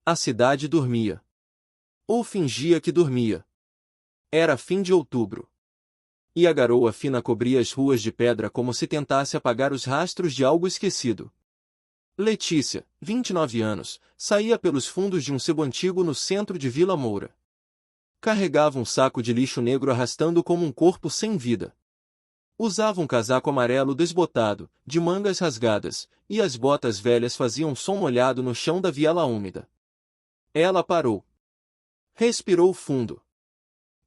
A cidade dormia. Ou fingia que dormia. Era fim de outubro. E a garoa fina cobria as ruas de pedra como se tentasse apagar os rastros de algo esquecido. Letícia, 29 anos, saía pelos fundos de um sebo antigo no centro de Vila Moura. Carregava um saco de lixo negro arrastando como um corpo sem vida. Usava um casaco amarelo desbotado, de mangas rasgadas, e as botas velhas faziam som molhado no chão da viela úmida. Ela parou. Respirou fundo.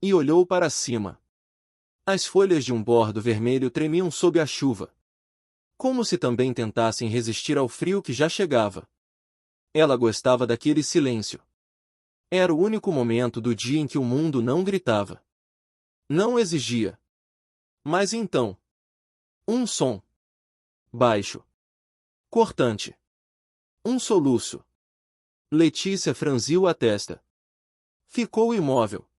E olhou para cima. As folhas de um bordo vermelho tremiam sob a chuva. Como se também tentassem resistir ao frio que já chegava. Ela gostava daquele silêncio. Era o único momento do dia em que o mundo não gritava. Não exigia. Mas então. Um som. Baixo. Cortante. Um soluço. Letícia franziu a testa. Ficou imóvel.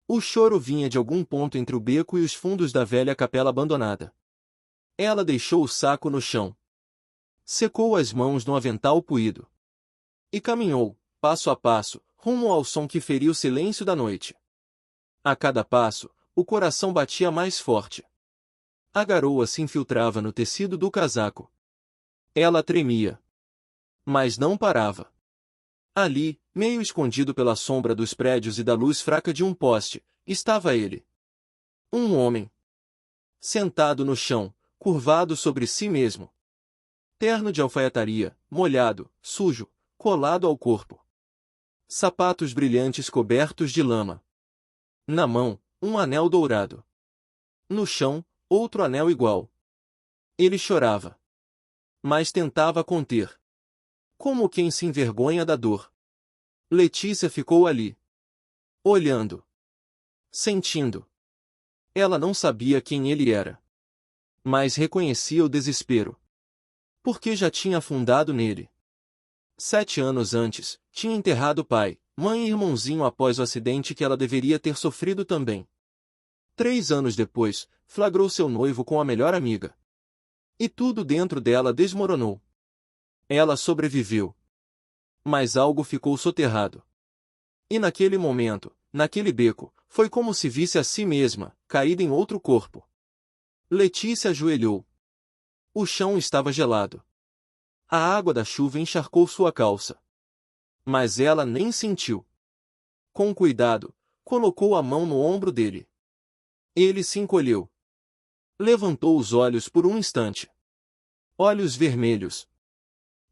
O choro vinha de algum ponto entre o beco e os fundos da velha capela abandonada. Ela deixou o saco no chão. Secou as mãos no avental puído. E caminhou, passo a passo, rumo ao som que feria o silêncio da noite. A cada passo, o coração batia mais forte. A garoa se infiltrava no tecido do casaco. Ela tremia. Mas não parava. Ali, meio escondido pela sombra dos prédios e da luz fraca de um poste, estava ele. Um homem. Sentado no chão, curvado sobre si mesmo. Terno de alfaiataria, molhado, sujo, colado ao corpo. Sapatos brilhantes cobertos de lama. Na mão, um anel dourado. No chão, outro anel igual. Ele chorava. Mas tentava conter. Como quem se envergonha da dor. Letícia ficou ali. Olhando. Sentindo. Ela não sabia quem ele era. Mas reconhecia o desespero. Porque já tinha afundado nele. 7 anos antes, tinha enterrado pai, mãe e irmãozinho após o acidente que ela deveria ter sofrido também. 3 anos depois, flagrou seu noivo com a melhor amiga. E tudo dentro dela desmoronou. Ela sobreviveu. Mas algo ficou soterrado. E naquele momento, naquele beco, foi como se visse a si mesma, caída em outro corpo. Letícia ajoelhou. O chão estava gelado. A água da chuva encharcou sua calça. Mas ela nem sentiu. Com cuidado, colocou a mão no ombro dele. Ele se encolheu. Levantou os olhos por um instante. Olhos vermelhos.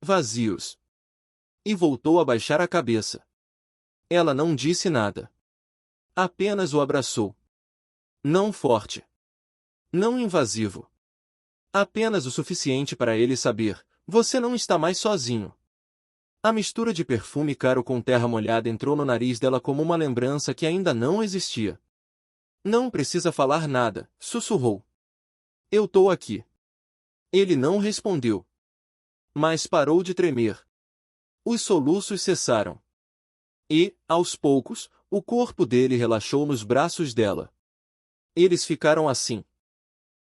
Vazios. E voltou a baixar a cabeça. Ela não disse nada. Apenas o abraçou. Não forte. Não invasivo. Apenas o suficiente para ele saber, você não está mais sozinho. A mistura de perfume caro com terra molhada entrou no nariz dela como uma lembrança que ainda não existia. Não precisa falar nada, sussurrou. Eu tô aqui. Ele não respondeu. Mas parou de tremer. Os soluços cessaram. E, aos poucos, o corpo dele relaxou nos braços dela. Eles ficaram assim.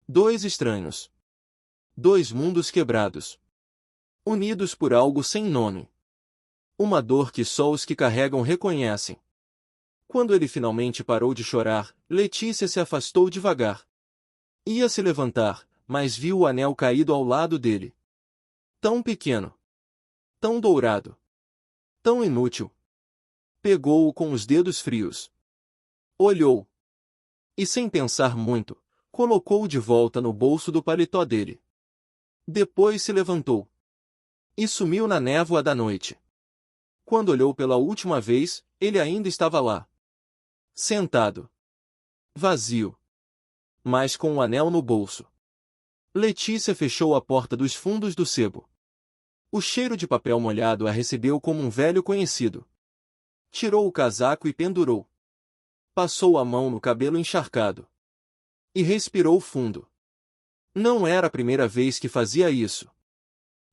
2 estranhos. 2 mundos quebrados. Unidos por algo sem nome. Uma dor que só os que carregam reconhecem. Quando ele finalmente parou de chorar, Letícia se afastou devagar. Ia se levantar, mas viu o anel caído ao lado dele. Tão pequeno. Tão dourado. Tão inútil. Pegou-o com os dedos frios. Olhou. E sem pensar muito, colocou-o de volta no bolso do paletó dele. Depois se levantou. E sumiu na névoa da noite. Quando olhou pela última vez, ele ainda estava lá. Sentado. Vazio. Mas com o anel no bolso. Letícia fechou a porta dos fundos do sebo. O cheiro de papel molhado a recebeu como um velho conhecido. Tirou o casaco e pendurou. Passou a mão no cabelo encharcado. E respirou fundo. Não era a primeira vez que fazia isso.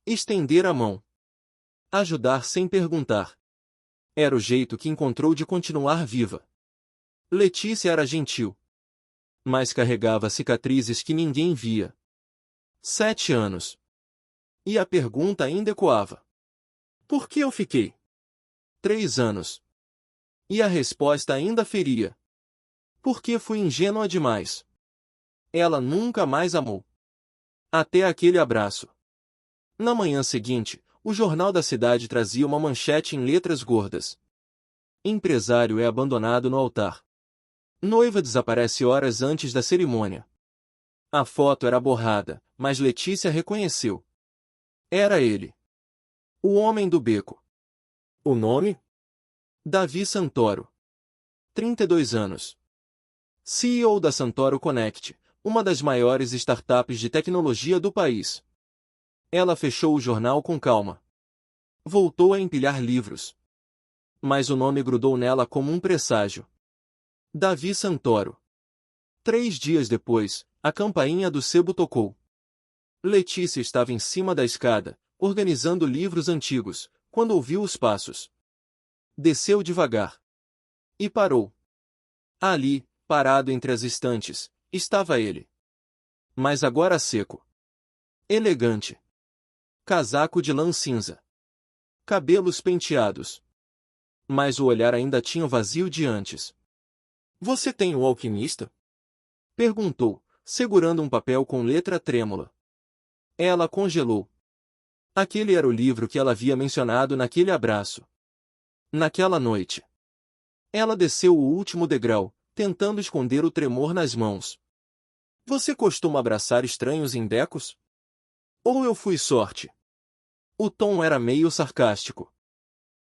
Estender a mão. Ajudar sem perguntar. Era o jeito que encontrou de continuar viva. Letícia era gentil. Mas carregava cicatrizes que ninguém via. 7 anos. E a pergunta ainda ecoava. Por que eu fiquei? 3 anos. E a resposta ainda feria. Porque fui ingênua demais. Ela nunca mais amou. Até aquele abraço. Na manhã seguinte, o jornal da cidade trazia uma manchete em letras gordas. Empresário é abandonado no altar. Noiva desaparece horas antes da cerimônia. A foto era borrada, mas Letícia reconheceu. Era ele. O homem do beco. O nome? Davi Santoro. 32 anos. CEO da Santoro Connect, uma das maiores startups de tecnologia do país. Ela fechou o jornal com calma. Voltou a empilhar livros. Mas o nome grudou nela como um presságio. Davi Santoro. 3 dias depois, a campainha do sebo tocou. Letícia estava em cima da escada, organizando livros antigos, quando ouviu os passos. Desceu devagar. E parou. Ali, parado entre as estantes, estava ele. Mas agora seco. Elegante. Casaco de lã cinza. Cabelos penteados. Mas o olhar ainda tinha o vazio de antes. Você tem o alquimista? Perguntou, segurando um papel com letra trêmula. Ela congelou. Aquele era o livro que ela havia mencionado naquele abraço. Naquela noite. Ela desceu o último degrau, tentando esconder o tremor nas mãos. Você costuma abraçar estranhos em becos? Ou eu fui sorte? O tom era meio sarcástico.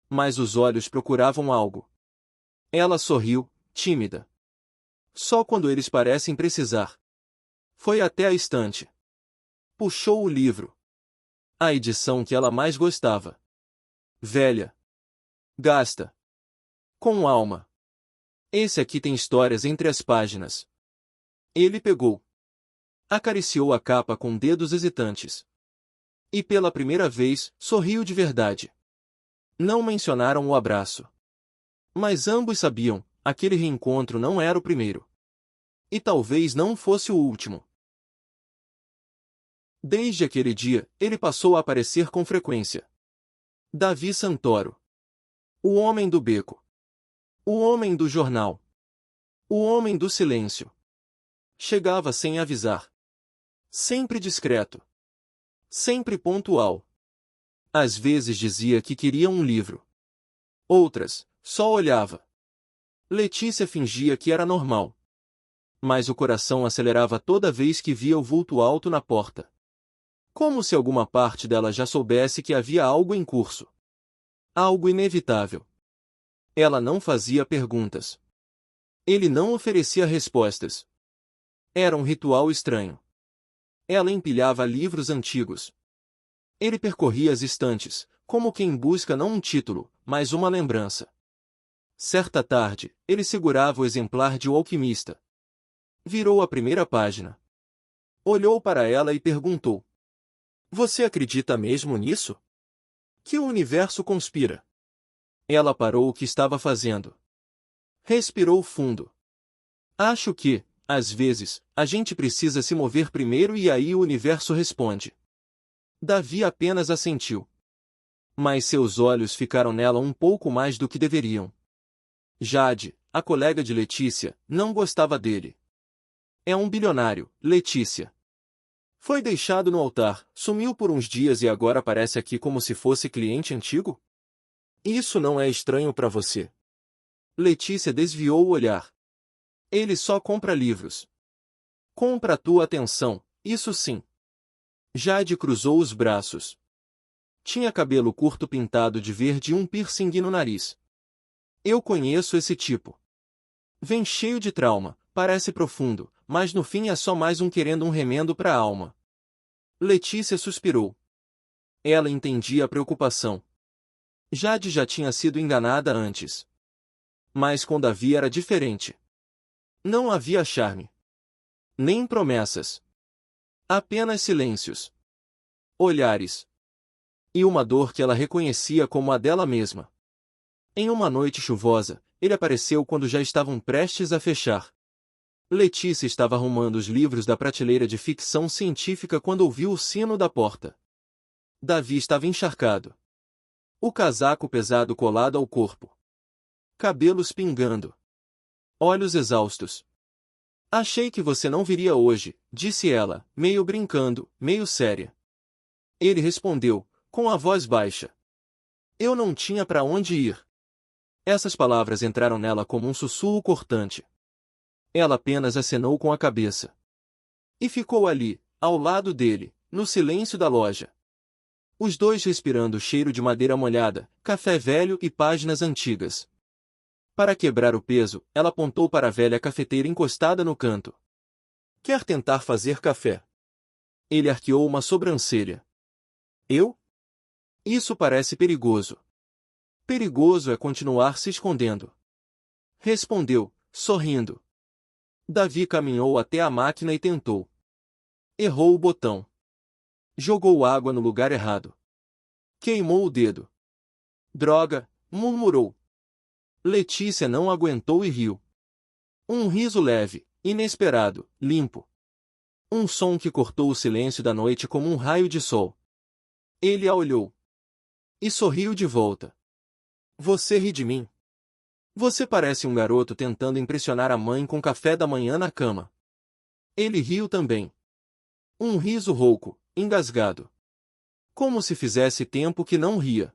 Mas os olhos procuravam algo. Ela sorriu, tímida. Só quando eles parecem precisar. Foi até a estante. Puxou o livro. A edição que ela mais gostava. Velha. Gasta. Com alma. Esse aqui tem histórias entre as páginas. Ele pegou. Acariciou a capa com dedos hesitantes. E pela primeira vez, sorriu de verdade. Não mencionaram o abraço. Mas ambos sabiam, aquele reencontro não era o primeiro. E talvez não fosse o último. Desde aquele dia, ele passou a aparecer com frequência. Davi Santoro. O homem do beco. O homem do jornal. O homem do silêncio. Chegava sem avisar. Sempre discreto. Sempre pontual. Às vezes dizia que queria um livro. Outras, só olhava. Letícia fingia que era normal. Mas o coração acelerava toda vez que via o vulto alto na porta. Como se alguma parte dela já soubesse que havia algo em curso. Algo inevitável. Ela não fazia perguntas. Ele não oferecia respostas. Era um ritual estranho. Ela empilhava livros antigos. Ele percorria as estantes, como quem busca não um título, mas uma lembrança. Certa tarde, ele segurava o exemplar de O Alquimista. Virou a primeira página. Olhou para ela e perguntou. Você acredita mesmo nisso? Que o universo conspira? Ela parou o que estava fazendo. Respirou fundo. Acho que, às vezes, a gente precisa se mover primeiro e aí o universo responde. Davi apenas assentiu. Mas seus olhos ficaram nela um pouco mais do que deveriam. Jade, a colega de Letícia, não gostava dele. É um bilionário, Letícia. Foi deixado no altar, sumiu por uns dias e agora aparece aqui como se fosse cliente antigo? Isso não é estranho para você? Letícia desviou o olhar. Ele só compra livros. Compra a tua atenção, isso sim. Jade cruzou os braços. Tinha cabelo curto pintado de verde e um piercing no nariz. Eu conheço esse tipo. Vem cheio de trauma, parece profundo, mas no fim é só mais um querendo um remendo para a alma. Letícia suspirou. Ela entendia a preocupação. Jade já tinha sido enganada antes. Mas com Davi era diferente. Não havia charme. Nem promessas. Apenas silêncios. Olhares. E uma dor que ela reconhecia como a dela mesma. Em uma noite chuvosa, ele apareceu quando já estavam prestes a fechar. Letícia estava arrumando os livros da prateleira de ficção científica quando ouviu o sino da porta. Davi estava encharcado. O casaco pesado colado ao corpo. Cabelos pingando. Olhos exaustos. Achei que você não viria hoje, disse ela, meio brincando, meio séria. Ele respondeu, com a voz baixa. Eu não tinha para onde ir. Essas palavras entraram nela como um sussurro cortante. Ela apenas acenou com a cabeça. E ficou ali, ao lado dele, no silêncio da loja. Os dois respirando o cheiro de madeira molhada, café velho e páginas antigas. Para quebrar o peso, ela apontou para a velha cafeteira encostada no canto. Quer tentar fazer café? Ele arqueou uma sobrancelha. Eu? Isso parece perigoso. Perigoso é continuar se escondendo. Respondeu, sorrindo. Davi caminhou até a máquina e tentou. Errou o botão. Jogou água no lugar errado. Queimou o dedo. Droga, murmurou. Letícia não aguentou e riu. Um riso leve, inesperado, limpo. Um som que cortou o silêncio da noite como um raio de sol. Ele a olhou. E sorriu de volta. Você ri de mim? Você parece um garoto tentando impressionar a mãe com café da manhã na cama. Ele riu também. Um riso rouco, engasgado. Como se fizesse tempo que não ria.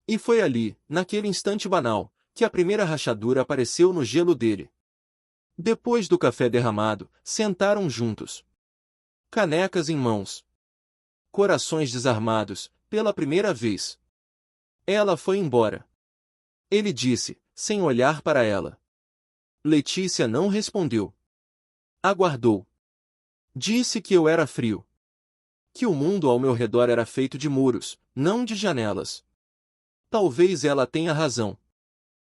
E foi ali, naquele instante banal, que a primeira rachadura apareceu no gelo dele. Depois do café derramado, sentaram juntos. Canecas em mãos. Corações desarmados, pela primeira vez. Ela foi embora. Ele disse, sem olhar para ela. Letícia não respondeu. Aguardou. Disse que eu era frio. Que o mundo ao meu redor era feito de muros, não de janelas. Talvez ela tenha razão.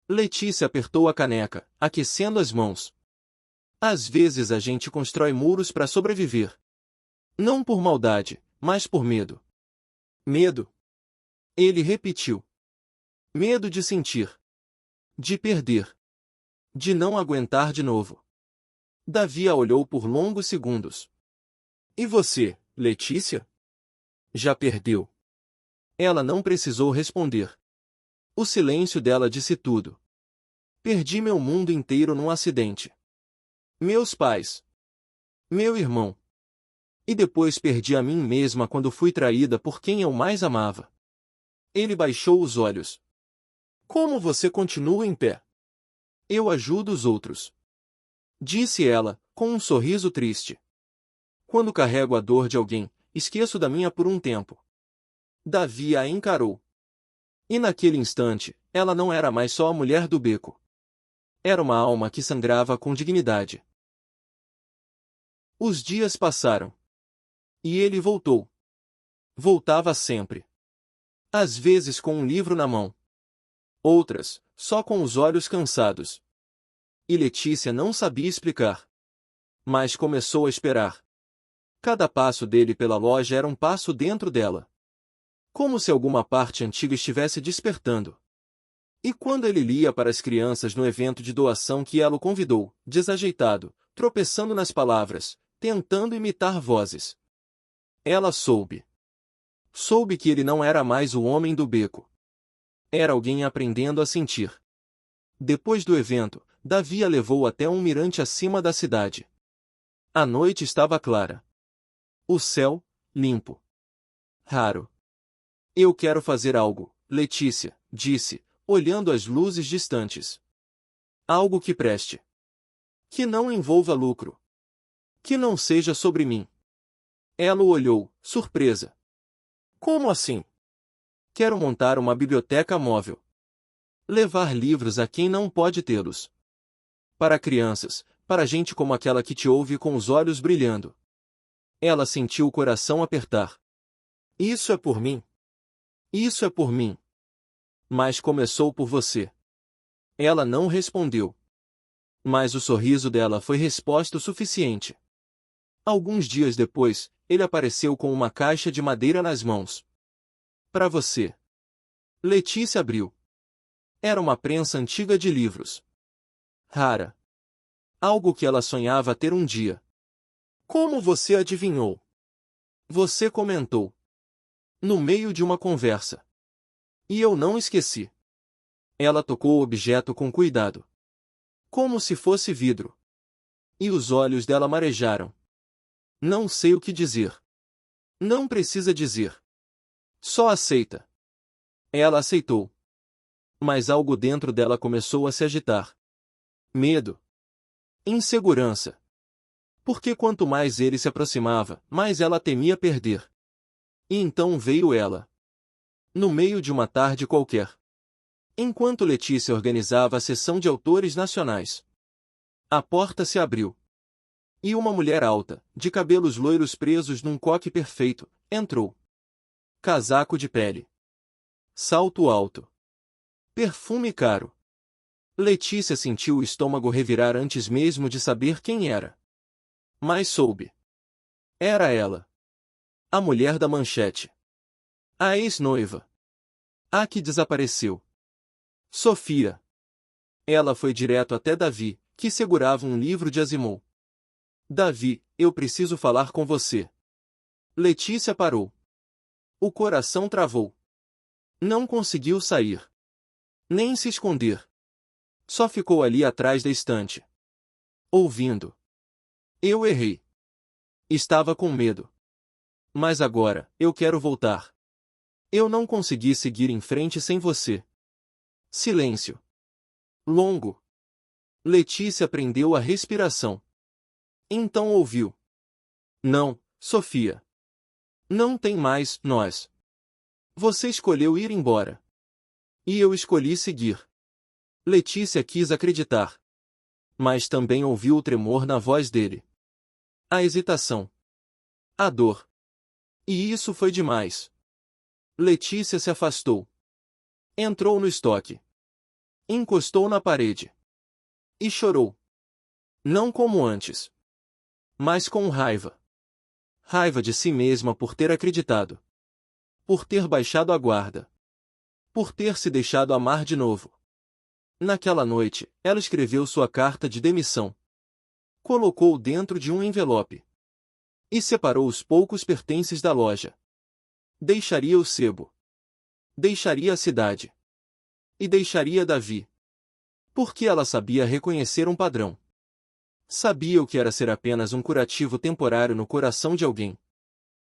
Letícia apertou a caneca, aquecendo as mãos. Às vezes a gente constrói muros para sobreviver. Não por maldade, mas por medo. Medo. Ele repetiu. Medo de sentir. De perder. De não aguentar de novo. Davi a olhou por longos segundos. E você, Letícia? Já perdeu. Ela não precisou responder. O silêncio dela disse tudo. Perdi meu mundo inteiro num acidente. Meus pais. Meu irmão. E depois perdi a mim mesma quando fui traída por quem eu mais amava. Ele baixou os olhos. Como você continua em pé? Eu ajudo os outros. Disse ela, com um sorriso triste. Quando carrego a dor de alguém, esqueço da minha por um tempo. Davi a encarou. E naquele instante, ela não era mais só a mulher do beco. Era uma alma que sangrava com dignidade. Os dias passaram. E ele voltou. Voltava sempre. Às vezes com um livro na mão. Outras, só com os olhos cansados. E Letícia não sabia explicar. Mas começou a esperar. Cada passo dele pela loja era um passo dentro dela. Como se alguma parte antiga estivesse despertando. E quando ele lia para as crianças no evento de doação que ela o convidou, desajeitado, tropeçando nas palavras, tentando imitar vozes. Ela soube. Soube que ele não era mais o homem do beco. Era alguém aprendendo a sentir. Depois do evento, Davi a levou até um mirante acima da cidade. A noite estava clara. O céu, limpo. Raro. Eu quero fazer algo, Letícia, disse, olhando as luzes distantes. Algo que preste. Que não envolva lucro. Que não seja sobre mim. Ela o olhou, surpresa. Como assim? Quero montar uma biblioteca móvel. Levar livros a quem não pode tê-los. Para crianças, para gente como aquela que te ouve com os olhos brilhando. Ela sentiu o coração apertar. Isso é por mim. Isso é por mim. Mas começou por você. Ela não respondeu. Mas o sorriso dela foi resposta o suficiente. Alguns dias depois, ele apareceu com uma caixa de madeira nas mãos. Para você. Letícia abriu. Era uma prensa antiga de livros. Rara. Algo que ela sonhava ter um dia. Como você adivinhou? Você comentou. No meio de uma conversa. E eu não esqueci. Ela tocou o objeto com cuidado. Como se fosse vidro. E os olhos dela marejaram. Não sei o que dizer. Não precisa dizer. Só aceita. Ela aceitou. Mas algo dentro dela começou a se agitar. Medo. Insegurança. Porque quanto mais ele se aproximava, mais ela temia perder. E então veio ela. No meio de uma tarde qualquer. Enquanto Letícia organizava a sessão de autores nacionais. A porta se abriu. E uma mulher alta, de cabelos loiros presos num coque perfeito, entrou. Casaco de pele. Salto alto. Perfume caro. Letícia sentiu o estômago revirar antes mesmo de saber quem era. Mas soube. Era ela. A mulher da manchete. A ex-noiva. A que desapareceu. Sofia. Ela foi direto até Davi, que segurava um livro de Asimov. Davi, eu preciso falar com você. Letícia parou. O coração travou. Não conseguiu sair. Nem se esconder. Só ficou ali atrás da estante. Ouvindo. Eu errei. Estava com medo. Mas agora, eu quero voltar. Eu não consegui seguir em frente sem você. Silêncio. Longo. Letícia prendeu a respiração. Então ouviu. Não, Sofia. Não tem mais nós. Você escolheu ir embora. E eu escolhi seguir. Letícia quis acreditar. Mas também ouviu o tremor na voz dele. A hesitação. A dor. E isso foi demais. Letícia se afastou. Entrou no estoque. Encostou na parede. E chorou. Não como antes. Mas com raiva. Raiva de si mesma por ter acreditado. Por ter baixado a guarda. Por ter se deixado amar de novo. Naquela noite, ela escreveu sua carta de demissão. Colocou dentro de um envelope. E separou os poucos pertences da loja. Deixaria o sebo. Deixaria a cidade. E deixaria Davi. Porque ela sabia reconhecer um padrão. Sabia o que era ser apenas um curativo temporário no coração de alguém.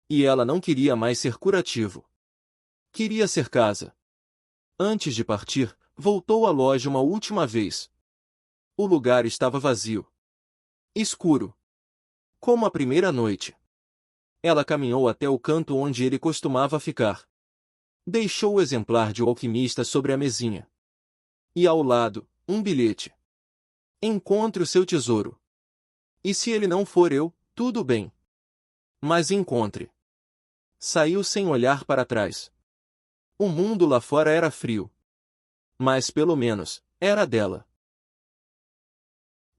E ela não queria mais ser curativo. Queria ser casa. Antes de partir, voltou à loja uma última vez. O lugar estava vazio. Escuro. Como a primeira noite. Ela caminhou até o canto onde ele costumava ficar. Deixou o exemplar de O Alquimista sobre a mesinha. E ao lado, um bilhete. Encontre o seu tesouro. E se ele não for eu, tudo bem. Mas encontre. Saiu sem olhar para trás. O mundo lá fora era frio. Mas pelo menos, era dela.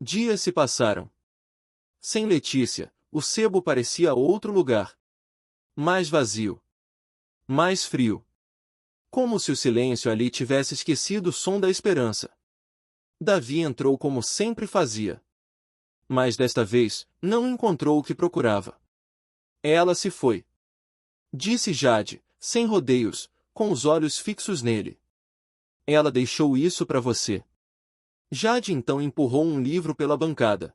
Dias se passaram. Sem Letícia, o sebo parecia outro lugar. Mais vazio. Mais frio. Como se o silêncio ali tivesse esquecido o som da esperança. Davi entrou como sempre fazia. Mas desta vez, não encontrou o que procurava. Ela se foi. Disse Jade, sem rodeios, com os olhos fixos nele. Ela deixou isso para você. Jade então empurrou um livro pela bancada.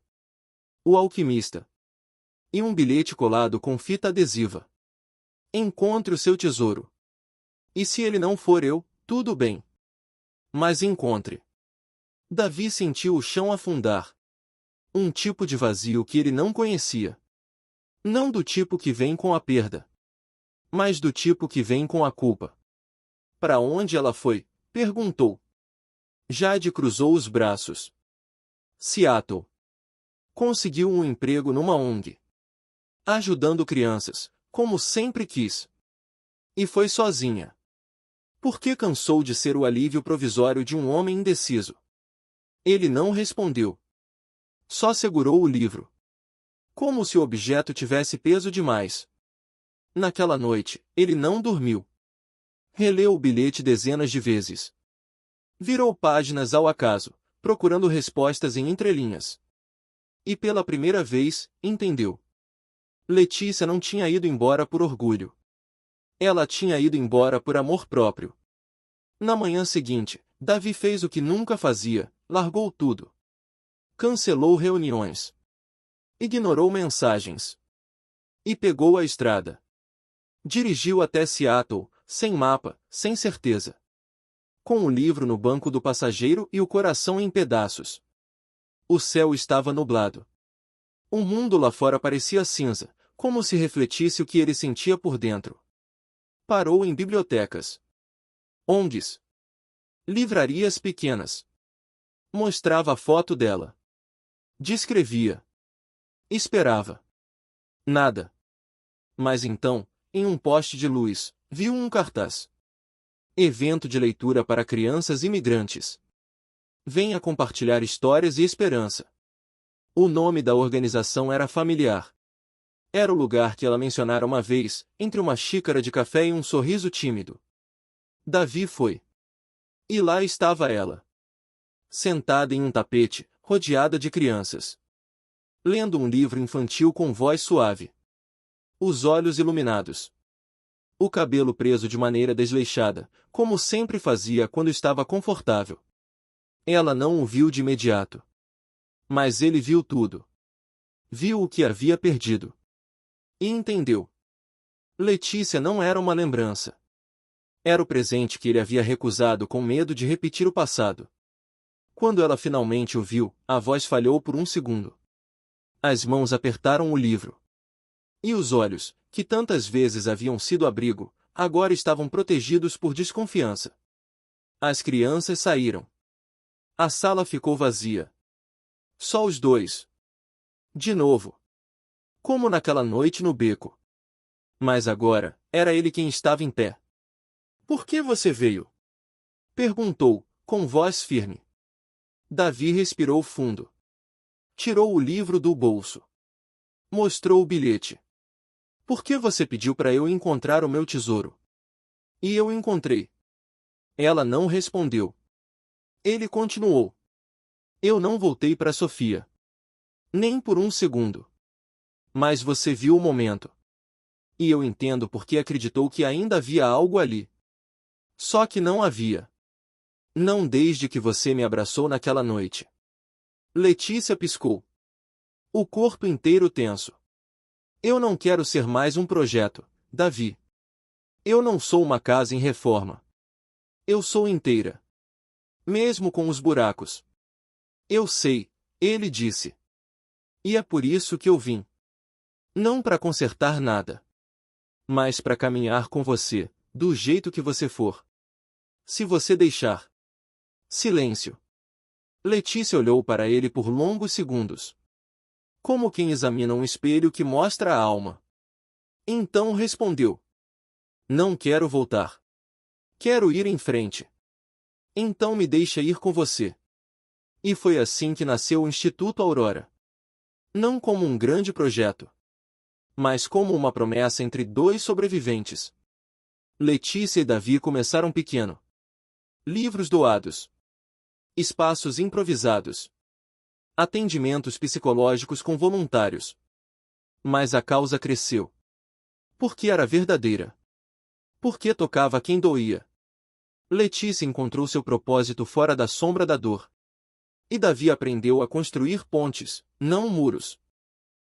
O Alquimista. E um bilhete colado com fita adesiva. Encontre o seu tesouro. E se ele não for eu, tudo bem. Mas encontre. Davi sentiu o chão afundar. Um tipo de vazio que ele não conhecia. Não do tipo que vem com a perda. Mas do tipo que vem com a culpa. Para onde ela foi? Perguntou. Jade cruzou os braços. Seattle. Conseguiu um emprego numa ONG. Ajudando crianças, como sempre quis. E foi sozinha. Porque cansou de ser o alívio provisório de um homem indeciso. Ele não respondeu. Só segurou o livro. Como se o objeto tivesse peso demais. Naquela noite, ele não dormiu. Releu o bilhete dezenas de vezes. Virou páginas ao acaso, procurando respostas em entrelinhas. E pela primeira vez, entendeu. Letícia não tinha ido embora por orgulho. Ela tinha ido embora por amor próprio. Na manhã seguinte, Davi fez o que nunca fazia, largou tudo. Cancelou reuniões. Ignorou mensagens. E pegou a estrada. Dirigiu até Seattle, sem mapa, sem certeza. Com o livro no banco do passageiro e o coração em pedaços. O céu estava nublado. O mundo lá fora parecia cinza, como se refletisse o que ele sentia por dentro. Parou em bibliotecas. ONGs. Livrarias pequenas. Mostrava a foto dela. Descrevia. Esperava. Nada. Mas então, em um poste de luz, viu um cartaz. Evento de leitura para crianças imigrantes. Venha compartilhar histórias e esperança. O nome da organização era familiar. Era o lugar que ela mencionara uma vez, entre uma xícara de café e um sorriso tímido. Davi foi. E lá estava ela. Sentada em um tapete, rodeada de crianças. Lendo um livro infantil com voz suave. Os olhos iluminados. O cabelo preso de maneira desleixada, como sempre fazia quando estava confortável. Ela não o viu de imediato. Mas ele viu tudo. Viu o que havia perdido. E entendeu. Letícia não era uma lembrança. Era o presente que ele havia recusado com medo de repetir o passado. Quando ela finalmente o viu, a voz falhou por um segundo. As mãos apertaram o livro. E os olhos, que tantas vezes haviam sido abrigo, agora estavam protegidos por desconfiança. As crianças saíram. A sala ficou vazia. Só os dois. De novo. Como naquela noite no beco. Mas agora, era ele quem estava em pé. Por que você veio? Perguntou, com voz firme. Davi respirou fundo. Tirou o livro do bolso. Mostrou o bilhete. Por que você pediu para eu encontrar o meu tesouro? E eu encontrei. Ela não respondeu. Ele continuou. Eu não voltei para Sofia. Nem por um segundo. Mas você viu o momento. E eu entendo por que acreditou que ainda havia algo ali. Só que não havia. Não desde que você me abraçou naquela noite. Letícia piscou. O corpo inteiro tenso. Eu não quero ser mais um projeto, Davi. Eu não sou uma casa em reforma. Eu sou inteira. Mesmo com os buracos. Eu sei, ele disse. E é por isso que eu vim. Não para consertar nada. Mas para caminhar com você, do jeito que você for. Se você deixar. Silêncio. Letícia olhou para ele por longos segundos. Como quem examina um espelho que mostra a alma. Então respondeu. Não quero voltar. Quero ir em frente. Então me deixa ir com você. E foi assim que nasceu o Instituto Aurora. Não como um grande projeto. Mas como uma promessa entre dois sobreviventes. Letícia e Davi começaram pequeno. Livros doados. Espaços improvisados. Atendimentos psicológicos com voluntários. Mas a causa cresceu. Porque era verdadeira. Porque tocava quem doía. Letícia encontrou seu propósito fora da sombra da dor. E Davi aprendeu a construir pontes, não muros.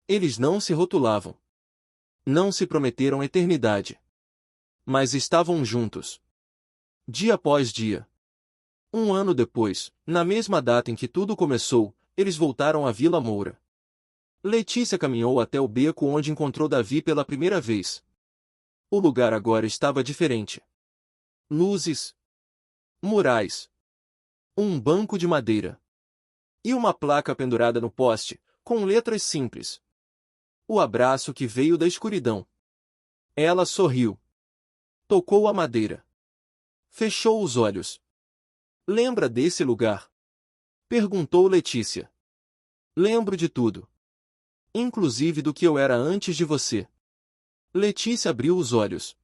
Eles não se rotulavam. Não se prometeram eternidade. Mas estavam juntos. Dia após dia. Um ano depois, na mesma data em que tudo começou, eles voltaram à Vila Moura. Letícia caminhou até o beco onde encontrou Davi pela primeira vez. O lugar agora estava diferente. Luzes. Murais. Um banco de madeira. E uma placa pendurada no poste, com letras simples. O abraço que veio da escuridão. Ela sorriu. Tocou a madeira. Fechou os olhos. Lembra desse lugar? Perguntou Letícia. Lembro de tudo. Inclusive do que eu era antes de você. Letícia abriu os olhos.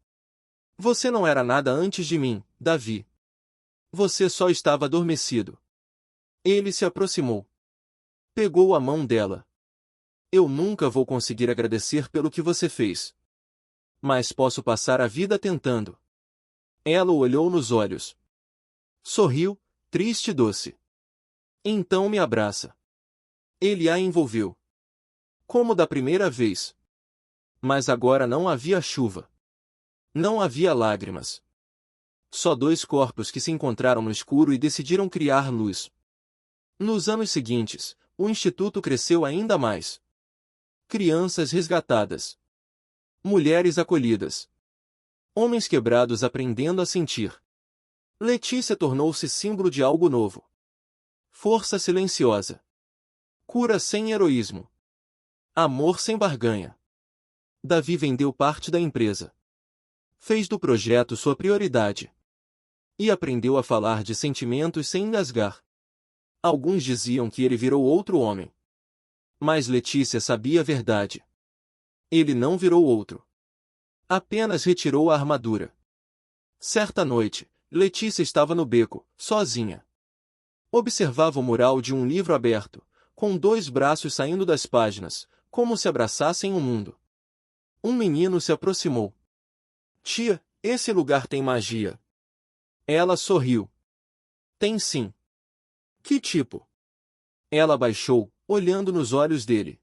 Você não era nada antes de mim, Davi. Você só estava adormecido. Ele se aproximou. Pegou a mão dela. Eu nunca vou conseguir agradecer pelo que você fez. Mas posso passar a vida tentando. Ela o olhou nos olhos. Sorriu, triste e doce. Então me abraça. Ele a envolveu. Como da primeira vez. Mas agora não havia chuva. Não havia lágrimas. Só dois corpos que se encontraram no escuro e decidiram criar luz. Nos anos seguintes, o instituto cresceu ainda mais. Crianças resgatadas. Mulheres acolhidas. Homens quebrados aprendendo a sentir. Letícia tornou-se símbolo de algo novo. Força silenciosa. Cura sem heroísmo. Amor sem barganha. Davi vendeu parte da empresa. Fez do projeto sua prioridade. E aprendeu a falar de sentimentos sem engasgar. Alguns diziam que ele virou outro homem. Mas Letícia sabia a verdade. Ele não virou outro. Apenas retirou a armadura. Certa noite, Letícia estava no beco, sozinha. Observava o mural de um livro aberto, com dois braços saindo das páginas, como se abraçassem o mundo. Um menino se aproximou. Tia, esse lugar tem magia. Ela sorriu. Tem sim. Que tipo? Ela baixou, olhando nos olhos dele.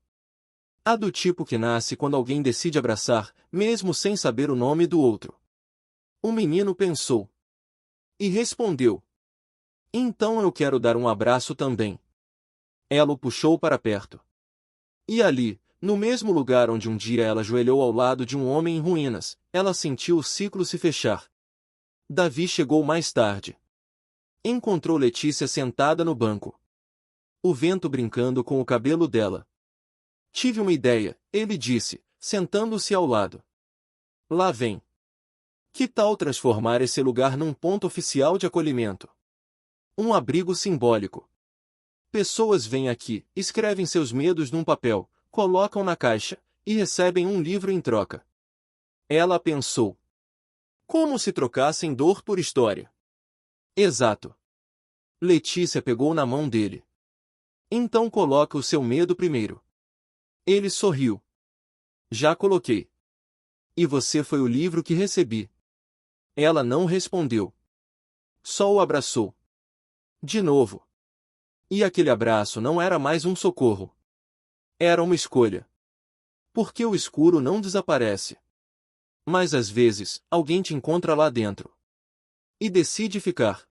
A do tipo que nasce quando alguém decide abraçar, mesmo sem saber o nome do outro. O menino pensou. E respondeu. Então eu quero dar um abraço também. Ela o puxou para perto. E ali, no mesmo lugar onde um dia ela ajoelhou ao lado de um homem em ruínas, ela sentiu o ciclo se fechar. Davi chegou mais tarde. Encontrou Letícia sentada no banco. O vento brincando com o cabelo dela. Tive uma ideia, ele disse, sentando-se ao lado. Lá vem. Que tal transformar esse lugar num ponto oficial de acolhimento? Um abrigo simbólico. Pessoas vêm aqui, escrevem seus medos num papel, colocam na caixa, e recebem um livro em troca. Ela pensou. Como se trocassem dor por história. Exato. Letícia pegou na mão dele. Então coloca o seu medo primeiro. Ele sorriu. Já coloquei. E você foi o livro que recebi. Ela não respondeu. Só o abraçou. De novo. E aquele abraço não era mais um socorro. Era uma escolha. Porque o escuro não desaparece. Mas às vezes, alguém te encontra lá dentro. E decide ficar.